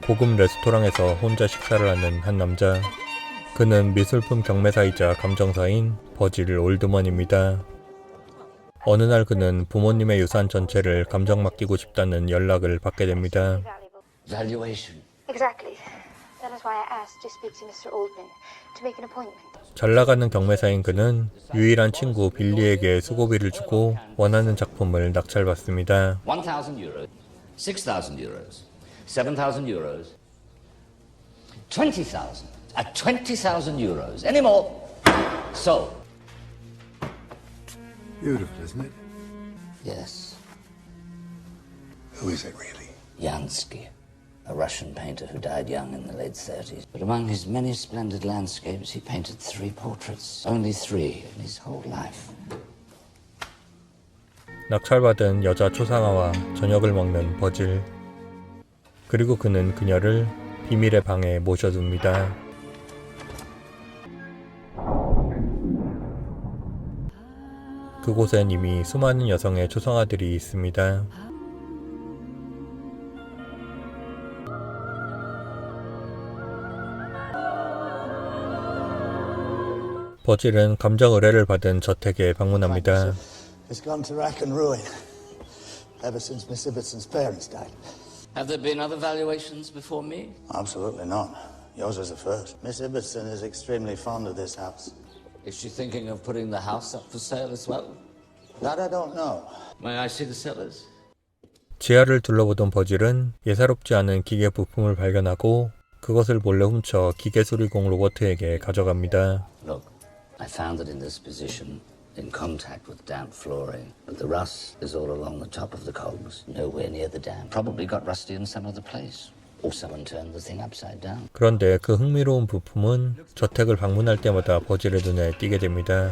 고급 레스토랑에서 혼자 식사를 하는 한 남자. 그는 미술품 경매사이자 감정사인 버질 올드먼입니다. 어느 날 그는 부모님의 유산 전체를 감정 맡기고 싶다는 연락을 받게 됩니다. Valuation. Exactly. That is why I asked to speak to Mr. Oldman to make an appointment. 잘 나가는 경매사인 그는 유일한 친구 빌리에게 수고비를 주고 원하는 작품을 낙찰받습니다. 1,000 euros, 6,000 euros, 7,000 euros, 20,000. At 20,000 euros. Any more? So. Beautiful, isn't it? Yes. Who is it, really? Yansky, a Russian painter who died young in the late 30s. But among his many splendid landscapes, he painted 3 portraits. Only 3 in his whole life. 낙찰받은 여자 초상화와 저녁을 먹는 버질. 그리고 그는 그녀를 비밀의 방에 모셔둡니다. 그곳엔 이미 수많은 여성의 초상화들이 있습니다. 버질은 감정 의뢰를 받은 저택에 방문합니다. It's gone to rack and ruin ever since Miss Ibbetson's parents died. Have there been other valuations before me? Absolutely not. Yours is the first. Miss Ibbetson is extremely fond of this house. Is she thinking of putting the house up for sale as well? That I don't know. May I see the sellers? 지하를 둘러보던 버질은 예사롭지 않은 기계 부품을 발견하고 그것을 몰래 훔쳐 기계 수리공 로버트에게 가져갑니다. Look, I found it in this position, in contact with damp flooring, but the rust is all along the top of the cogs, nowhere near the dam. Probably got rusty in some other place. Or someone turned the thing upside down. 그런데 그 흥미로운 부품은 저택을 방문할 때마다 버질의 눈에 띄게 됩니다.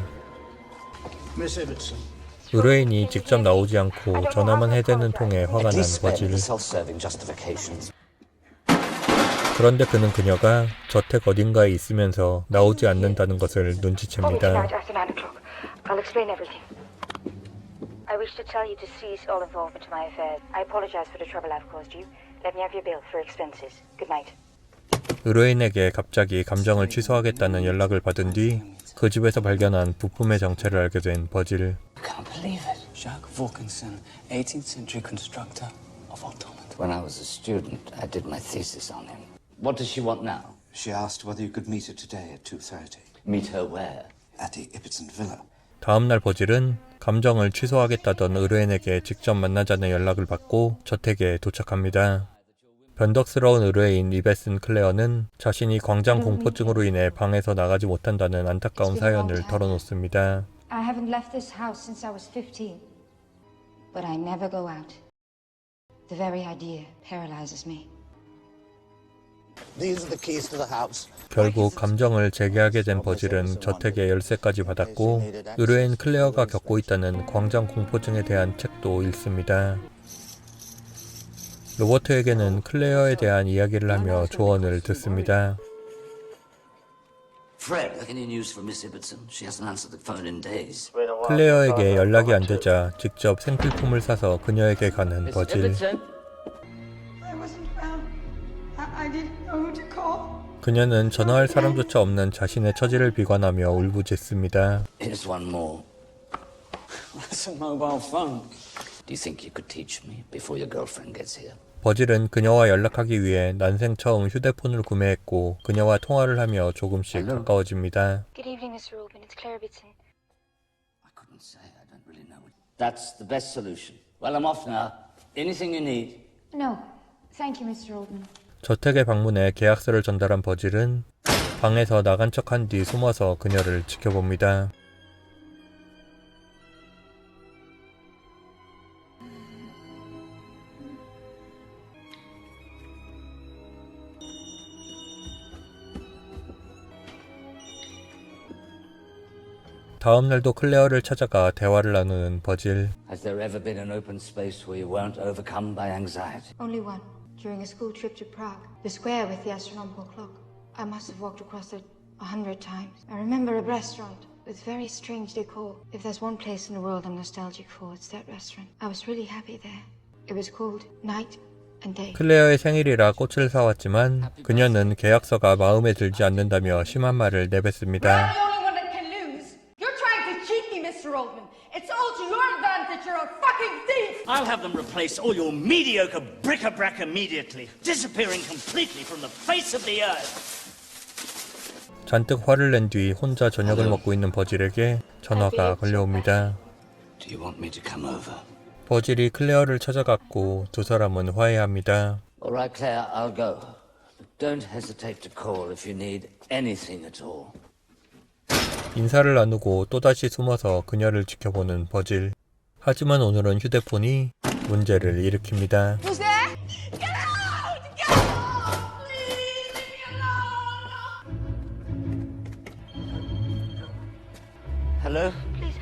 Miss Ibbetson. 의뢰인이 직접 나오지 않고 전화만 해대는 통에 화가 난 버질. 그런데 그는 그녀가 저택 어딘가에 있으면서 나오지 않는다는 것을 눈치챕니다. I'll explain everything. I wish to tell you to cease all involvement in my affairs. I apologize for the trouble I've caused you. Let me have your bill for expenses. Good night. 의뢰인에게 갑자기 감정을 취소하겠다는 연락을 받은 뒤 그 집에서 발견한 부품의 정체를 알게 된 버질. I can't believe it. Jacques Vaucanson, 18th century constructor of automata. When I was a student, I did my thesis on him. What does she want now? She asked whether you could meet her today at 2:30 Meet her where? at the Ibbetson Villa. 다음날 버질은 감정을 취소하겠다던 의뢰인에게 직접 만나자는 연락을 받고 저택에 도착합니다. 변덕스러운 의뢰인 이베슨 클레어는 자신이 광장 공포증으로 인해 방에서 나가지 못한다는 안타까운 사연을 털어놓습니다. I haven't left this house since I was 15. But I never go out. The very idea paralyzes me. These are the keys to the house. 결국 감정을 재개하게 된 버질은 저택의 열쇠까지 받았고 의뢰인 클레어가 겪고 있다는 광장 공포증에 대한 책도 읽습니다. 로버트에게는 클레어에 대한 이야기를 하며 조언을 듣습니다. Fred, any news from Miss Ibbetson? She hasn't answered the phone in days. 클레어에게 연락이 안 되자 직접 생필품을 사서 그녀에게 가는 Miss 버질. Ibbetson? I wasn't found. I didn't know who to call. 그녀는 전화할 사람조차 없는 자신의 처지를 비관하며 울부짖습니다. Here's one more. That's a mobile phone. Do you think you could teach me before your girlfriend gets here? 버질은 그녀와 연락하기 위해 난생 처음 휴대폰을 구매했고 그녀와 통화를 하며 조금씩 가까워집니다. Good evening, Mr. Oldman. It's Claire Ibbetson. I couldn't say. I don't really know. That's the best solution. Well, I'm off now. Anything you need? No. Thank you, Mr. Oldman. 저택에 방문해 계약서를 전달한 버질은 방에서 나간 척한 뒤 숨어서 그녀를 지켜봅니다. 다음 날도 클레어를 찾아가 대화를 나누는 버질. Has there ever been an open space where you weren't overcome by anxiety? Only one. During a school trip to Prague. The square with the astronomical clock. I must have walked across it 100 times. I remember a restaurant with very strange decor. If there's one place in the world I'm nostalgic for, it's that restaurant. I was really happy there. It was called Night and Dave. 클레어의 생일이라 꽃을 사왔지만 그녀는 계약서가 마음에 들지 않는다며 심한 말을 내뱉습니다. the only one that can lose. You're trying to cheat me, Mr. Oldman. It's all to your advantage. You're a fucking thief. I'll have them replace all your mediocre bric-a-brac immediately, disappearing completely from the face of the earth. 잔뜩 화를 낸 뒤 혼자 저녁을 먹고 있는 버질에게 전화가 걸려옵니다. Do you want me to come over? 버질이 클레어를 찾아갔고 두 사람은 화해합니다. All right, Claire, I'll go. But don't hesitate to call if you need anything at all. 인사를 나누고 또다시 숨어서 그녀를 지켜보는 버질. 하지만 오늘은 휴대폰이 문제를 일으킵니다. Who's there? Get out! Get out! Please leave me alone. Hello?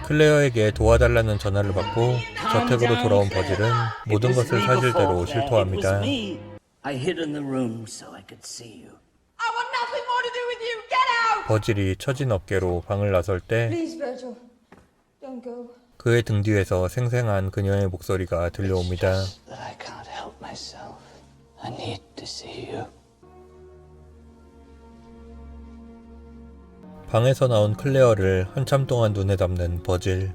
클레어에게 도와달라는 전화를 받고 저택으로 돌아온 버질은 모든 것을 사실대로 실토합니다. I hid in the room so I could see you. I want nothing more to do with you. Get out! 버질이 처진 어깨로 방을 나설 때 Please, Virgil, don't go. 그의 등 뒤에서 생생한 그녀의 목소리가 들려옵니다. That I can't help myself. I need to see you. 방에서 나온 클레어를 한참 동안 눈에 담는 버질.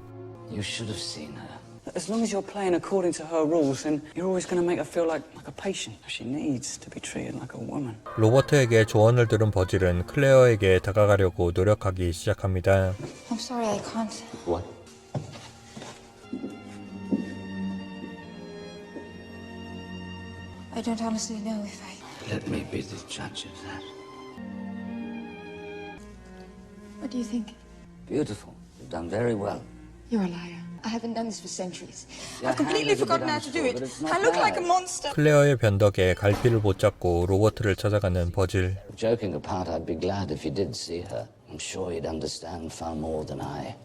You should have seen her. As long as you're playing according to her rules, then you're always going to make her feel like a patient. She needs to be treated like a woman. 로버트에게 조언을 들은 버질은 클레어에게 다가가려고 노력하기 시작합니다. I'm sorry, I can't. What? I don't honestly know if I... Let me be the judge of that. What do you think? Beautiful. You've done very well. You're a liar. I haven't done this for centuries. I've completely forgotten how to do it. I look like a monster. 클레어의 변덕에 갈피를 못 잡고 로버트를 찾아가는 버질. Joking apart, I'd be glad if you did see her. I'm sure you'd understand far more than I.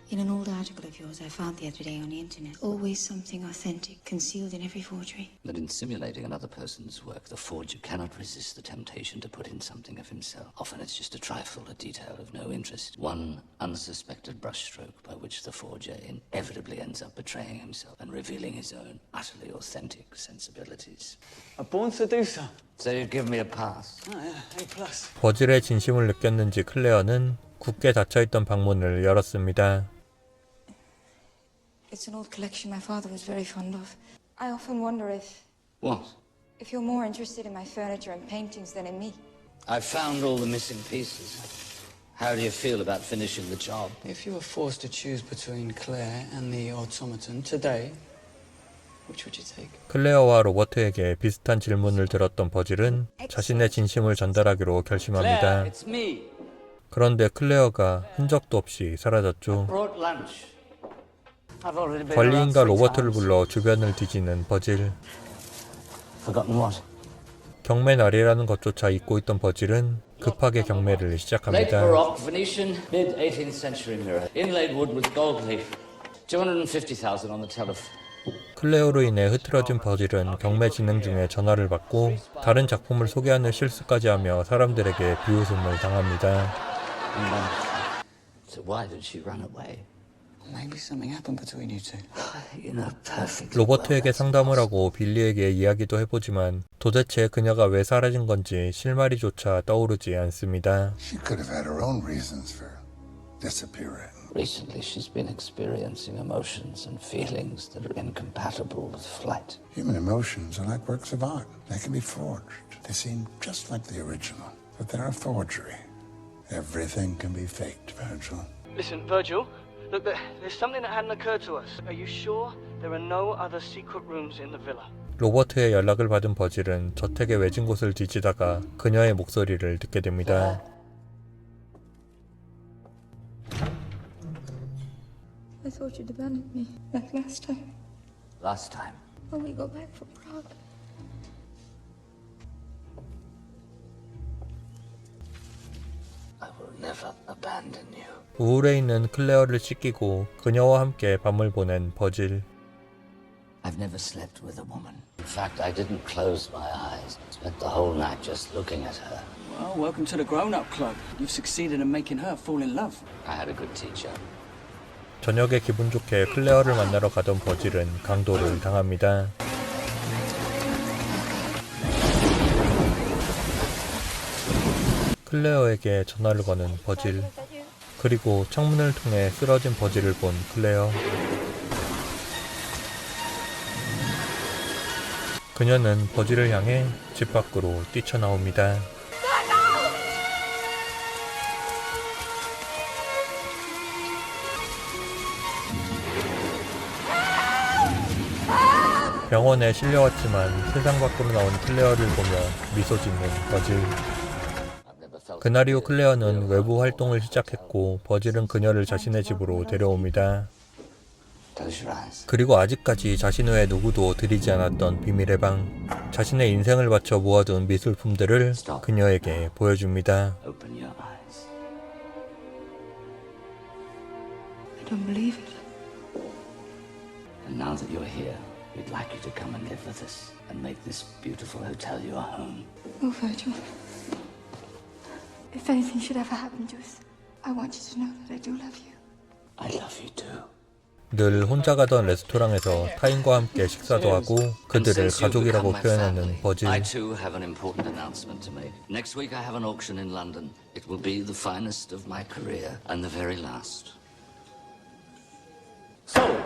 In an old article of yours I found the other day on the internet, always something authentic concealed in every forgery. But in simulating another person's work, the forger cannot resist the temptation to put in something of himself. Often it's just a trifle, a detail of no interest. One unsuspected brushstroke by which the forger inevitably ends up betraying himself and revealing his own utterly authentic sensibilities. A born seducer. So you'd give me a pass? Oh, yeah, A+. 버질의 진심을 느꼈는지 클레어는 굳게 닫혀있던 방문을 열었습니다. It's an old collection my father was very fond of. I often wonder What? if you're more interested in my furniture and paintings than in me. I found all the missing pieces. How do you feel about finishing the job? If you were forced to choose between Claire and the automaton today, which would you take? 클레어와 로버트에게 비슷한 질문을 들었던 버질은 자신의 진심을 전달하기로 결심합니다. Claire, it's me. 그런데 클레어가 흔적도 없이 사라졌죠. Brought lunch. I've already been 관리인과 around 3 로버트를 times. 불러 주변을 뒤지는 버질. Forgotten what? 경매 날이라는 것조차 잊고 있던 버질은 급하게 경매를 Late 시작합니다. Baroque Venetian, mid 18th century mirror. Inlaid wood with gold leaf. 250,000 on the telephone. 클레어로 인해 흐트러진 버질은 경매 진행 중에 전화를 받고 다른 작품을 소개하는 실수까지 하며 사람들에게 비웃음을 당합니다. So why did she run away? Maybe something happened between you two. You know perfectly 로버트에게 well that's 상담을 하고 빌리에게 이야기도 해보지만 도대체 그녀가 왜 사라진 건지 실마리조차 떠오르지 않습니다. She could have had her own reasons for disappearing. Recently, she's been experiencing emotions and feelings that are incompatible with flight. Human emotions are like works of art. They can be forged. They seem just like the original, but they're a forgery. Everything can be faked, Virgil. Listen, Virgil, look, there's something that hadn't occurred to us. Are you sure there are no other secret rooms in the villa? 로버트의 연락을 받은 버질은 저택의 외진 곳을 뒤지다가 그녀의 목소리를 듣게 됩니다. I thought you'd abandoned me, like last time, Last time, when we go back from Prague. I will never abandon you. 우울해 있는 클레어를 씻기고 그녀와 함께 밤을 보낸 버질. I've never slept with a woman. In fact, I didn't close my eyes. Spent the whole night just looking at her. Well, welcome to the grown-up club. You've succeeded in making her fall in love. I had a good teacher. 저녁에 기분 좋게 클레어를 만나러 가던 버질은 강도를 당합니다. 클레어에게 전화를 거는 버질, 그리고 창문을 통해 쓰러진 버질을 본 클레어. 그녀는 버질을 향해 집 밖으로 뛰쳐나옵니다. 병원에 실려왔지만 세상 밖으로 나온 클레어를 보며 미소 짓는 버질. 그날 이후 클레어는 외부 활동을 시작했고 버질은 그녀를 자신의 집으로 데려옵니다. 그리고 아직까지 자신 외에 누구도 들이지 않았던 비밀의 방, 자신의 인생을 바쳐 모아둔 미술품들을 그녀에게 보여줍니다. I don't believe it. And now that you're here, we'd like you to come and live with us and make this beautiful hotel your home. Oh, Virgil. If anything should ever happen to us, I want you to know that I do love you. I love you too. 늘 혼자 가던 레스토랑에서 타인과 함께 식사도 하고 그들을 가족이라고 표현하는 버질. I too have an important announcement to make. Next week I have an auction in London. It will be the finest of my career and the very last. Sold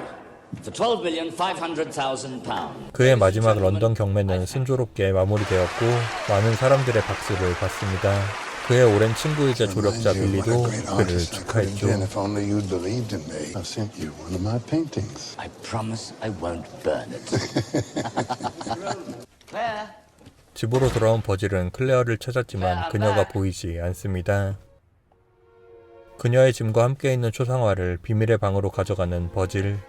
for £12,500,000. 그의 마지막 런던 경매는 순조롭게 마무리되었고 많은 사람들의 박수를 받습니다. 그의 오랜 친구이자 조력자 빌리도 그를 축하했죠. If only you'd believed in me. I sent you one of my paintings. I promise I won't burn it. Claire. 집으로 돌아온 버질은 클레어를 찾았지만 그녀가 보이지 않습니다. 그녀의 짐과 함께 있는 초상화를 비밀의 방으로 가져가는 버질.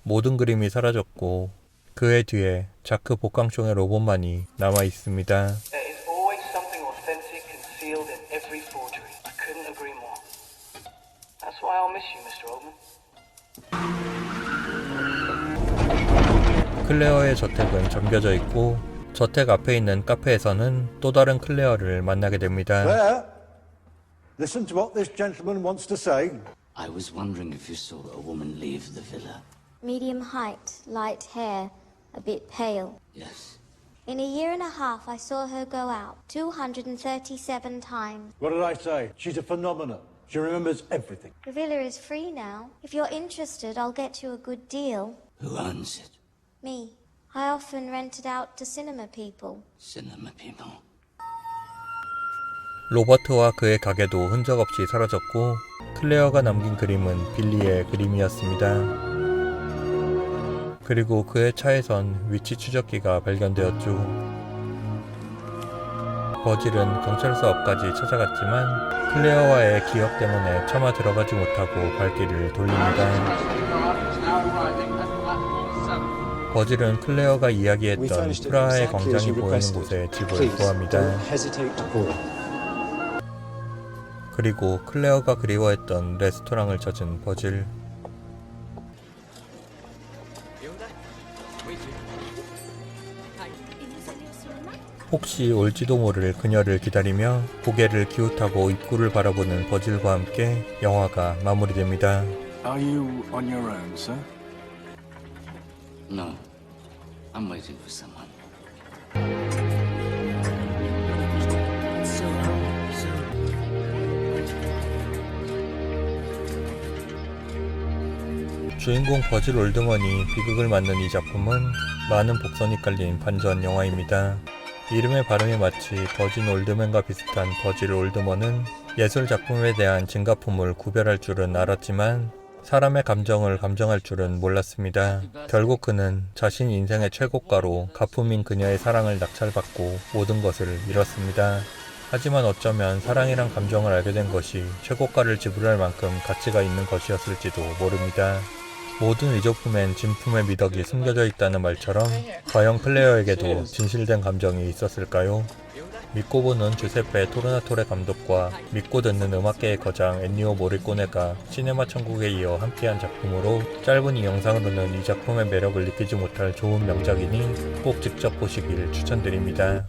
모든 그림이 사라졌고 그의 뒤에 자크 복강총의 로봇만이 남아 있습니다. There is always something authentic concealed in every forgery. I couldn't agree more. That's why I'll miss you, Mr. Oldman. 클레어의 저택은 잠겨져 있고 저택 앞에 있는 카페에서는 또 다른 클레어를 만나게 됩니다. Claire, listen to what this gentleman wants to say. I was wondering if you saw a woman leave the villa. Medium height, light hair, a bit pale. Yes. In a year and a half, I saw her go out 237 times. What did I say? She's a phenomenon. She remembers everything. The villa is free now. If you're interested, I'll get you a good deal. Who owns it? Me. I often rent it out to cinema people. Cinema people. 로버트와 그의 가게도 흔적 없이 사라졌고 클레어가 남긴 그림은 빌리의 그림이었습니다. 그리고 그의 차에선 위치 추적기가 발견되었죠. 버질은 경찰서 앞까지 찾아갔지만 클레어와의 기억 때문에 차마 들어가지 못하고 발길을 돌립니다. 버질은 클레어가 이야기했던 프라하의 광장이 보이는 곳에 집을 구합니다. 그리고 클레어가 그리워했던 레스토랑을 찾은 버질. 혹시 올지도 모를 그녀를 기다리며 고개를 기웃하고 입구를 바라보는 버질과 함께 영화가 마무리됩니다. Are you on your own, sir? No. I'm waiting for someone. 주인공 버질 올드먼이 비극을 맞는 이 작품은 많은 복선이 깔린 반전 영화입니다. 이름의 발음이 마치 버진 올드맨과 비슷한 버질 올드먼은 예술 작품에 대한 진가품을 구별할 줄은 알았지만 사람의 감정을 감정할 줄은 몰랐습니다. 결국 그는 자신 인생의 최고가로 가품인 그녀의 사랑을 낙찰받고 모든 것을 잃었습니다. 하지만 어쩌면 사랑이란 감정을 알게 된 것이 최고가를 지불할 만큼 가치가 있는 것이었을지도 모릅니다. 모든 의조품엔 진품의 미덕이 숨겨져 있다는 말처럼 과연 클레어에게도 진실된 감정이 있었을까요? 믿고 보는 주세페 토르나토레 감독과 믿고 듣는 음악계의 거장 엔니오 모리꼬네가 시네마 천국에 이어 함께한 작품으로 짧은 이 영상으로는 이 작품의 매력을 느끼지 못할 좋은 명작이니 꼭 직접 보시길 추천드립니다.